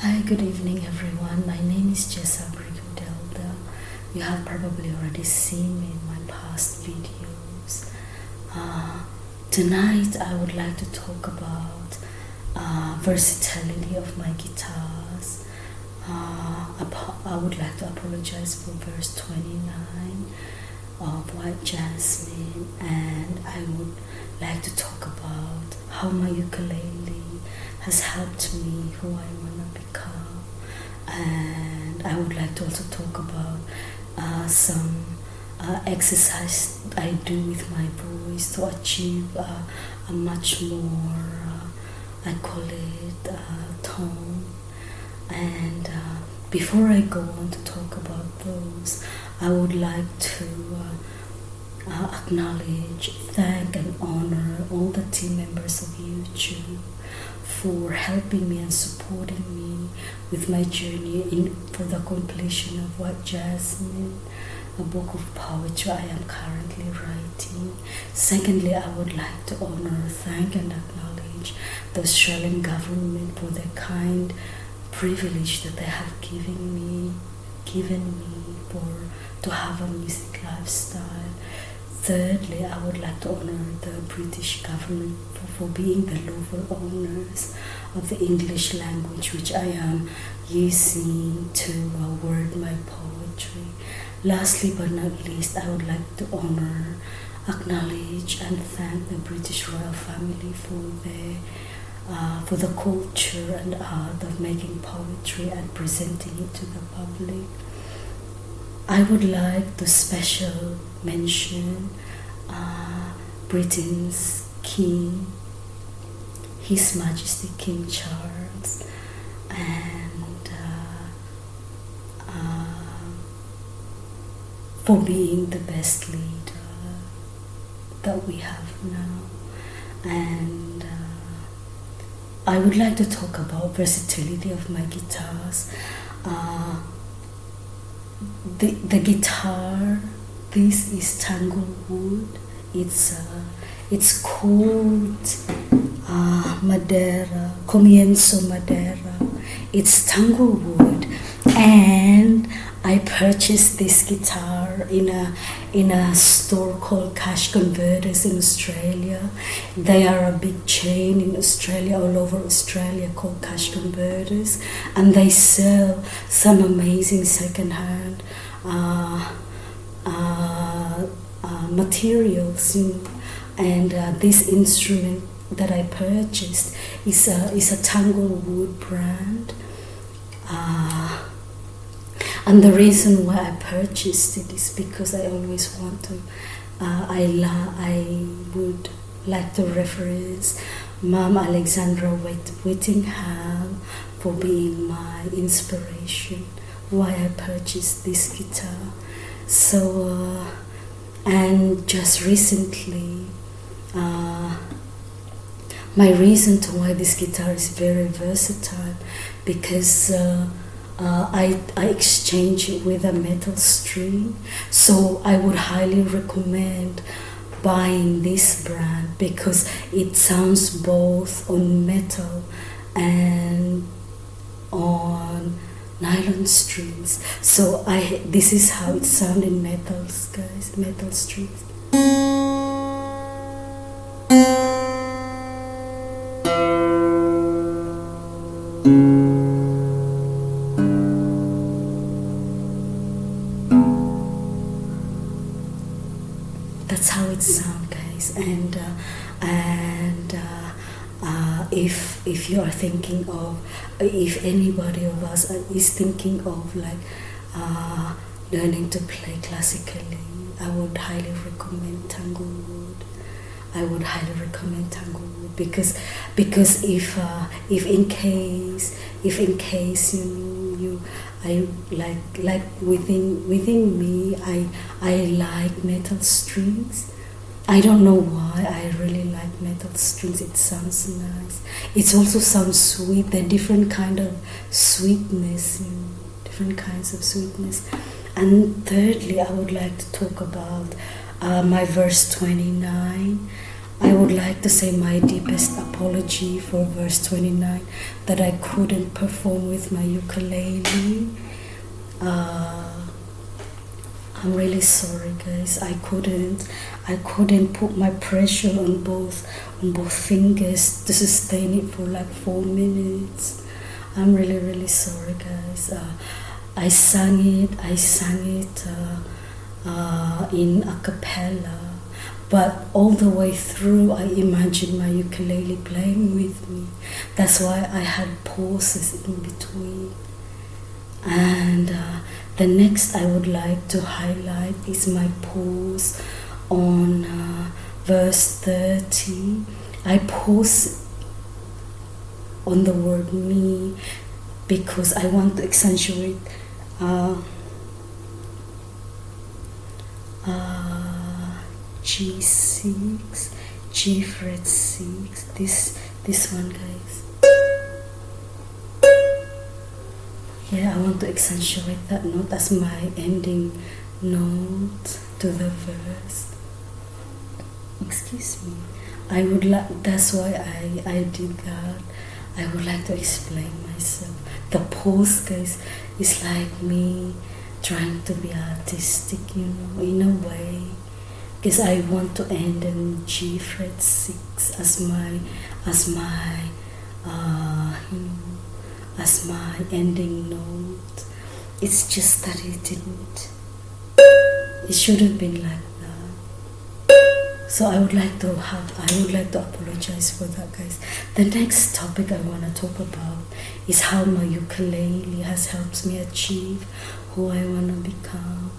Hi, good evening everyone. My name is Jessa Brigadelda. You have probably already seen me in my past videos. Tonight I would like to talk about versatility of my guitars. I would like to apologize for verse 29 of White Jasmine, and I would like to talk about how my ukulele has helped me who I want to become. And I would like to also talk about some exercise I do with my voice to achieve a much more, I call it tone. And before I go on to talk about those, I would like to acknowledge, thank and honor all the team members of YouTube for helping me and supporting me with my journey for the completion of White Jasmine, a book of poetry I am currently writing. Secondly, I would like to honor, thank and acknowledge the Australian government for the kind privilege that they have given me to have a music lifestyle. Thirdly, I would like to honor the British government for being the lawful owners of the English language, which I am using to word my poetry. Lastly but not least, I would like to honor, acknowledge and thank the British royal family for the culture and art of making poetry and presenting it to the public. I would like to special mention Britain's King, His Majesty King Charles, and for being the best leader that we have now. And I would like to talk about versatility of my guitars. The guitar, this is Tanglewood. It's called Madera, Comienzo Madera. It's Tanglewood, and I purchased this guitar in a store called Cash Converters in Australia. They are a big chain in Australia, all over Australia, called Cash Converters, and they sell some amazing second-hand materials. And this instrument that I purchased is a Tanglewood brand. And the reason why I purchased it is because I always want to, I would like to reference Mom Alexandra Whittingham for being my inspiration, why I purchased this guitar. So, and just recently, my reason to why this guitar is very versatile, because I exchange it with a metal string. So I would highly recommend buying this brand because it sounds both on metal and on nylon strings. So this is how it sounds in metals, guys, metal strings. That's how it sounds, guys. And if you are thinking of, if anybody of us is thinking of learning to play classically, I would highly recommend Tanglewood. Because if in case I like within me I like metal strings. I don't know why I really like metal strings. It sounds nice. It also sounds sweet. They're different kind of sweetness, different kinds of sweetness. And thirdly, I would like to talk about my verse 29. I would like to say my deepest apology for verse 29 that I couldn't perform with my ukulele. I'm really sorry, guys. I couldn't put my pressure on both fingers to sustain it for like 4 minutes. I'm really sorry, guys. I sang it in a cappella, but all the way through I imagined my ukulele playing with me. That's why I had pauses in between. And the next I would like to highlight is my pause on verse 30. I pause on the word me because I want to accentuate G6, G fret 6, this one, guys. Yeah, I want to accentuate that note as my ending note to the verse. Excuse me. I would like, that's why I did that. I would like to explain myself. The pause, guys, is like me trying to be artistic, you know, in a way. Because I want to end in G fret 6 as my ending note. It's just that it should have been like that. So I would like to apologize for that, guys. The next topic I want to talk about is how my ukulele has helped me achieve who I want to become,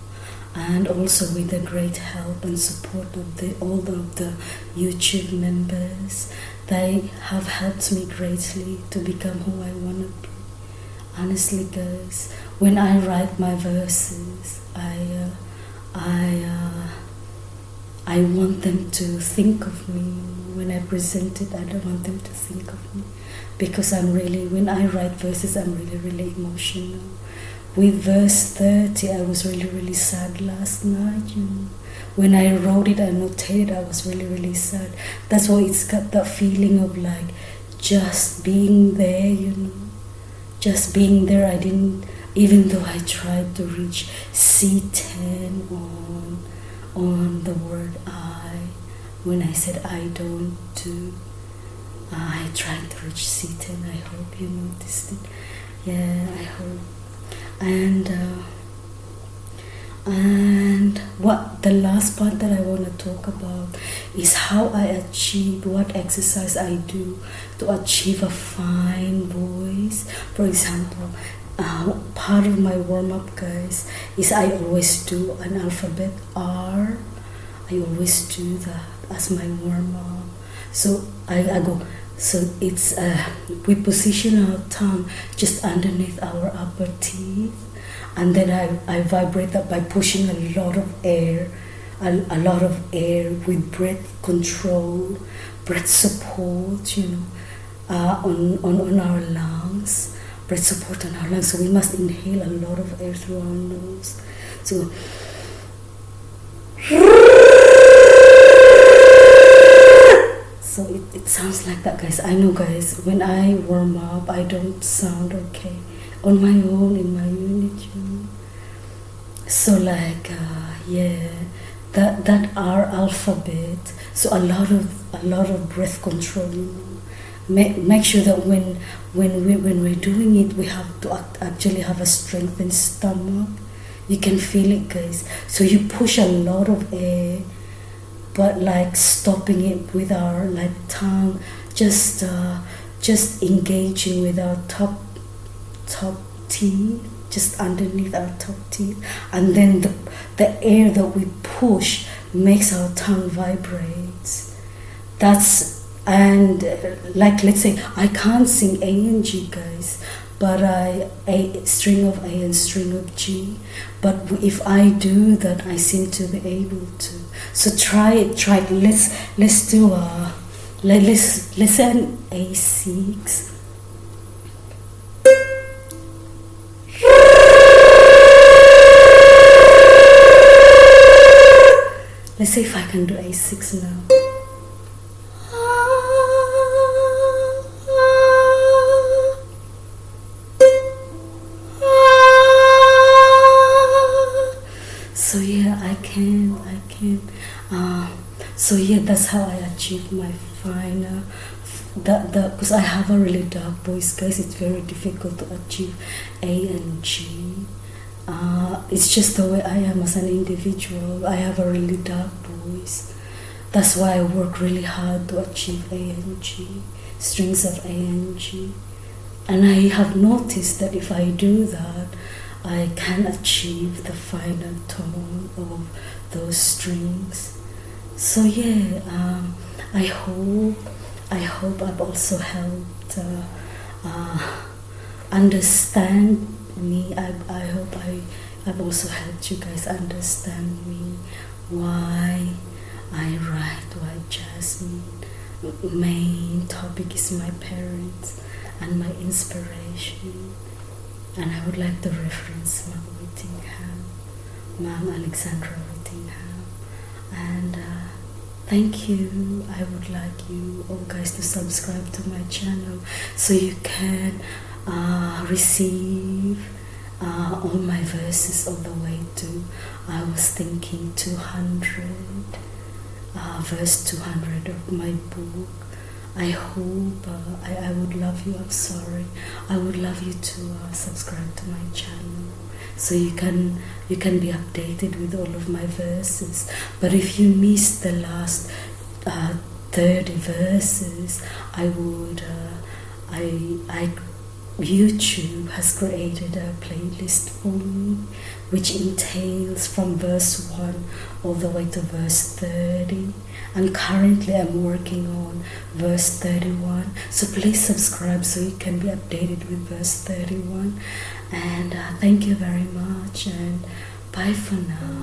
and also with the great help and support of all of the YouTube members. They have helped me greatly to become who I want to be. Honestly, guys, when I write my verses, I want them to think of me. When I present it, I don't want them to think of me, because when I write verses, I'm really emotional. With verse 30, I was really sad last night, you know. When I wrote it, I notated I was really sad. That's why it's got that feeling of like just being there, you know. Just being there. I didn't, even though I tried to reach C10 on the word I, when I said I don't do, I tried to reach C10. I hope you noticed it. Yeah, I hope. And what the last part that I want to talk about is how I achieve, what exercise I do to achieve a fine voice. For example, part of my warm-up, guys, is I always do an alphabet R. I always do that as my warm-up. So I go, so it's we position our tongue just underneath our upper teeth, and then I vibrate that by pushing a lot of air with breath control, breath support, you know, on our lungs, breath support on our lungs. So we must inhale a lot of air through our nose. So it sounds like that, guys. I know, guys, when I warm up, I don't sound okay on my own in my unit, you know. So like, that R alphabet. So a lot of breath control, you know. Make sure that when we're doing it, we have to actually have a strengthened stomach. You can feel it, guys. So you push a lot of air, but like stopping it with our like tongue, just engaging with our top teeth, just underneath our top teeth, and then the air that we push makes our tongue vibrate. Like, let's say I can't sing A and G, guys, but a string of A and string of G. But if I do that, I seem to be able to. So try it. Let's do let's say an A6. Let's say if I can do A6 now. So yeah, I can. So yeah, that's how I achieve my final. Because I have a really dark voice, guys. It's very difficult to achieve A and G. It's just the way I am as an individual. I have a really dark voice. That's why I work really hard to achieve A and G, strings of A and G. And I have noticed that if I do that, I can achieve the final tone of those strings. So yeah, I hope I've also helped understand me. I hope I've also helped you guys understand me, why I write White Jasmine. Main topic is my parents and my inspiration. And I would like to reference Mom Alexandra Whittingham. And thank you. I would like you all guys to subscribe to my channel so you can receive all my verses all the way to, I was thinking 200, verse 200 of my book. I hope I would love you. I'm sorry. I would love you to subscribe to my channel so you can be updated with all of my verses. But if you missed the last 30 verses, I would YouTube has created a playlist for me which entails from verse 1 all the way to verse 30, and currently I'm working on verse 31, so please subscribe so you can be updated with verse 31. And thank you very much, and bye for now.